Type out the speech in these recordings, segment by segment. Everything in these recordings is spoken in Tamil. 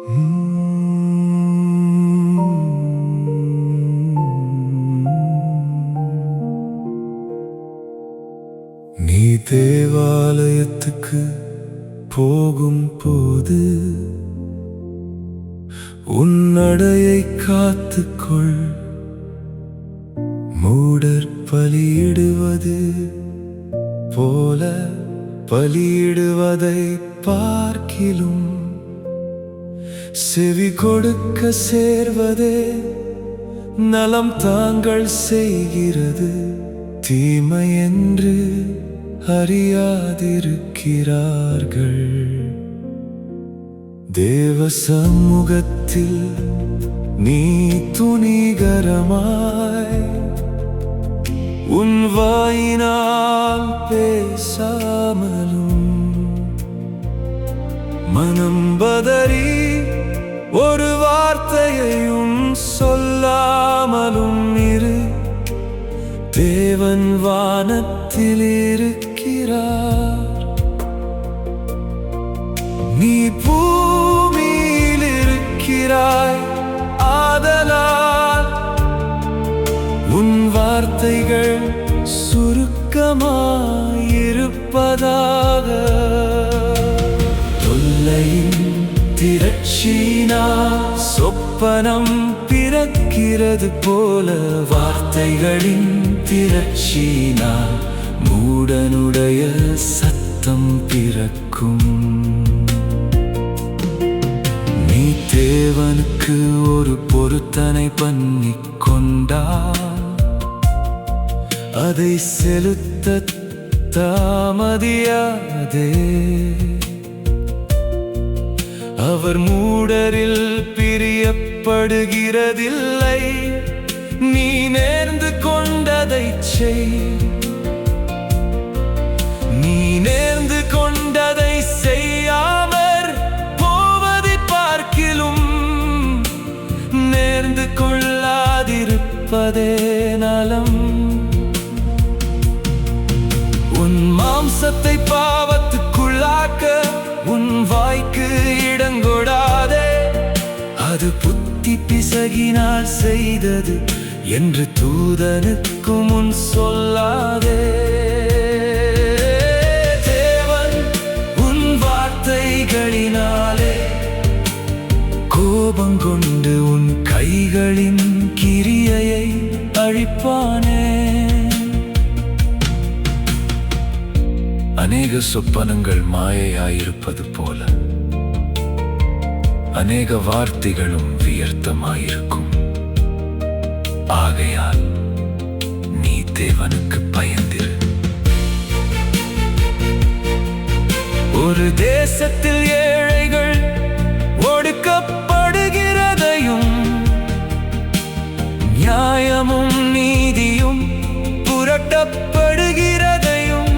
நீ தேவாலயத்துக்கு போகும் போது உன் நடையை காத்துக்கொள். மூடர் பலியிடுவது போல பலியிடுவதை பார்க்கிலும் செவி கொடுக்க சேர்வதே நலம் தாங்கள் செய்கிறது. தீமை என்று அறியாதிருக்கிறார்கள். தேவ சமூகத்தில் நீ துணிகரமாய் உன் வாயினால் பேசாமலும் மனம் பதறி ஒரு வார்த்தையையும் சொல்லாமலும் இரு. தேவன் வானத்தில் இருக்கிறார், நீ பூமியில் இருக்கிறாய். ஆதலால் உன் வார்த்தைகள் சுருக்கமாயிருப்பதாக. தொல்லையின் திரட்சியினால் சொப்பனம் பிறக்கிறது போல வார்த்தைகளின் திரட்சியினால் மூடனுடைய சத்தம் பிறக்கும். நீ தேவனுக்கு ஒரு பொருத்தனை பண்ணிக் கொண்டால் அதை செலுத்த தாமதியாதே. அவர் மூடரில் பிரியப்படுகிறதில்லை. நீ நேர்ந்து கொண்டதை செய். நீ நேர்ந்து கொண்டதை செய்யாமற் போவதை பார்க்கிலும் நேர்ந்து கொள்ளாதிருப்பதே நலம். உன் மாம்சத்தை பாவத்துக்குள்ளாக்க உன் வாய்க்கு இடங்கொடாதே. அது புத்தி பிசகினால் செய்தது என்று தூதனுக்கு முன் சொல்லாதே. தேவன் உன் வார்த்தைகளினாலே கோபங்கொண்டு உன் கைகளின் கிரியையை அழிப்பானே. அநேக சொப்பனங்கள் மாயையாயிருப்பது போல அநேக வார்த்தைகளும் வியர்த்தமாயிருக்கும். ஆகையால் நீ தேவனுக்கு பயந்திரு. ஒரு தேசத்தில் ஏழைகள் ஒடுக்கப்படுகிறதையும் நியாயமும் நீதியும் புரட்டப்படுகிறதையும்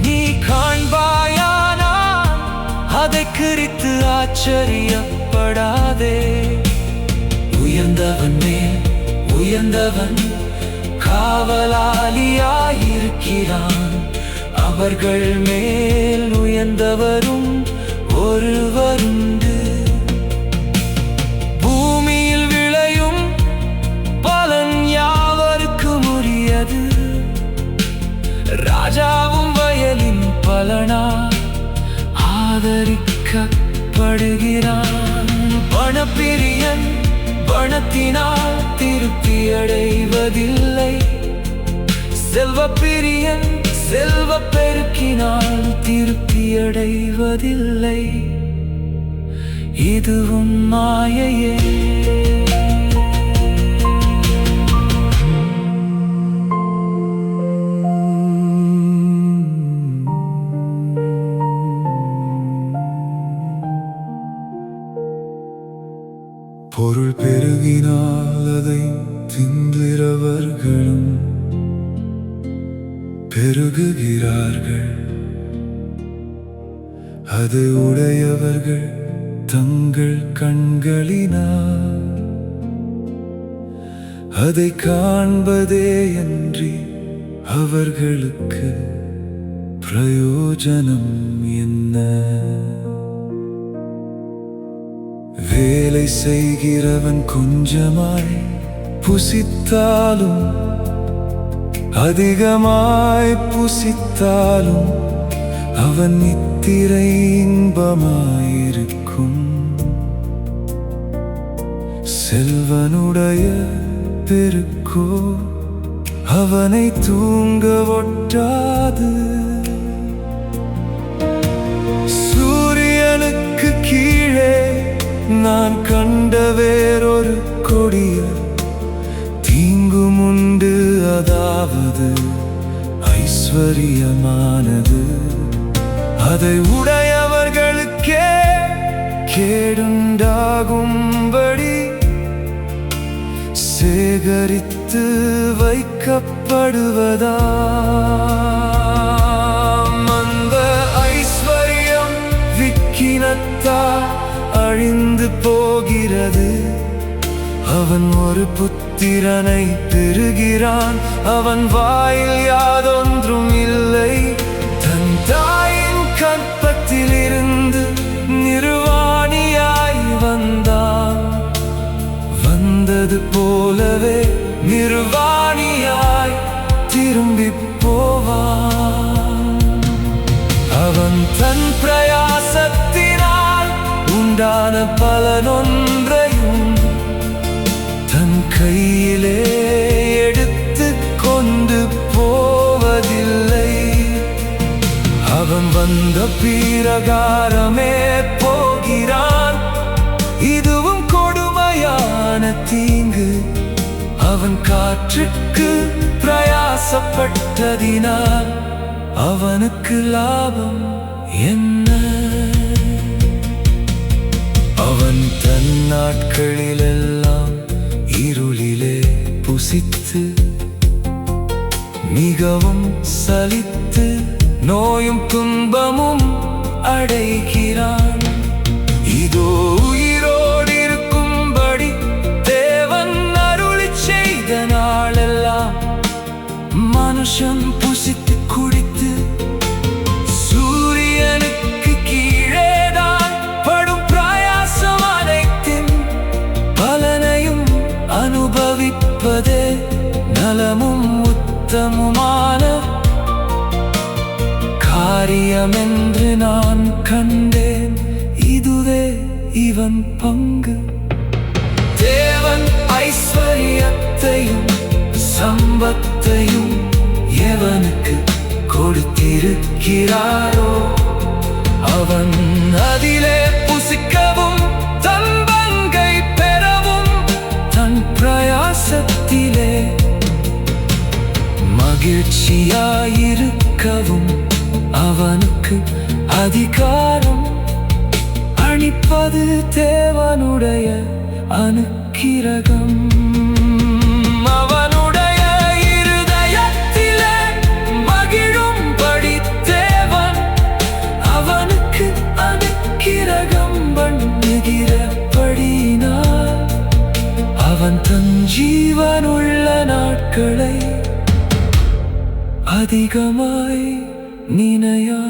நீ காண்பாயானால் அதை குறித்து ஆச்சரியப்படாதே. உயர்ந்தவன் மேல் உயர்ந்தவன் காவலாளியாயிருக்கிறான். அவர்கள் மேல் உயர்ந்தவரும் ஒருவருண்டு. பூமியில் விளையும் பலன் யாவருக்கும் உரியது. ராஜாவும் வயலின் பலனால் ஆதரிக்கப்படுகிறான். பணப்பிரியன் பணத்தினால் திருப்தி அடைவதில்லை. செல்வப்பிரியன் செல்வ பெருக்கினால் திருப்தி அடைவதில்லை. இதுவும் மாயையே. பொருள் பெருகினால் அதை தின்கிறவர்களும் பெருகுகிறார்கள். அதை உடையவர்கள் தங்கள் கண்களினால் அதை காண்பதேயன்றி அவர்களுக்கு பிரயோஜனம் என்ன? வேலை செய்கிறவன் கொஞ்சமாய் புசித்தாலும் அதிகமாய் புசித்தாலும் அவன் நித்திரை இன்பமாயிருக்கும். செல்வனுடைய பெருக்கோ அவனை தூங்க ஒட்டாது. சூரியனுக்கு கீழே நான் கண்ட வேறொரு கொடிய தீங்கும் உண்டு, அதாவது ஐஸ்வரியமானது அதை உடையவர்களுக்கே கேடுண்டாகும்படி சேகரித்து வைக்கப்படுவதாம். அந்த ஐஸ்வர்யம் விக்கினத்தால் அழிந்து போகிறது. அவன் ஒரு புத்திரனை பெறுகிறான், அவன் வாயில் யாதொன்றும் இல்லை. தன் தாயின் கற்பத்திலிருந்து நிர்வாணியாய் வந்தான், வந்தது போலவே நிர்வாணியாய் திரும்பி போவான். அவன் தன் பிரயாசத்தினால் உண்டான பலனொன்றையும் தன் கையிலே எடுத்து கொண்டு போவதில்லை. அவன் வந்த பிரகாரமே போகிறான், இதுவும் கொடுமையான தீங்கு. அவன் காற்றுக்கு பிரயாசப்பட்டதினால் அவனுக்கு லாபம் என்ன? அவன் தன் நாட்களிலெல்லாம் இருளிலே புசித்து மிகவும் சலித்து நோயும் துன்பமும் அடைகிறான். இதோ உயிரோடு இருக்கும்படி தேவன் அருளிச் செய்த நாளெல்லாம் மனுஷன் புசித்து குடித்து சூரியனுக்கு கீழேதான் படும் பிரயாசம் அனைத்தின் பலனையும் அனுபவிப்பதே நலமும் உத்தமுமான காரியமென்று நான் கண்டேன். இதுவே இவன் பங்கு. தேவன் ஐஸ்வர்யத்தையும் சம்பத்தையும் எவனுக்கு கொடுத்திருக்கிறாரோ அவன் அதிலே புசிக்கவும் தன் பங்கை பெறவும் தன் பிரயாசத்திலே மகிழ்ச்சியாயிருக்கவும் அவனுக்கு அதிகாரம் அளிப்பது தேவனுடைய அனுக்கிரகம். அவனுடைய இருதயத்திலே மகிழும்படி தேவன் அவனுக்கு அனுக்கிரகம் பண்ணுகிறபடியினால் அவன் தன் ஜீவனுள்ள நாட்களை அதிகமாய் நினையா.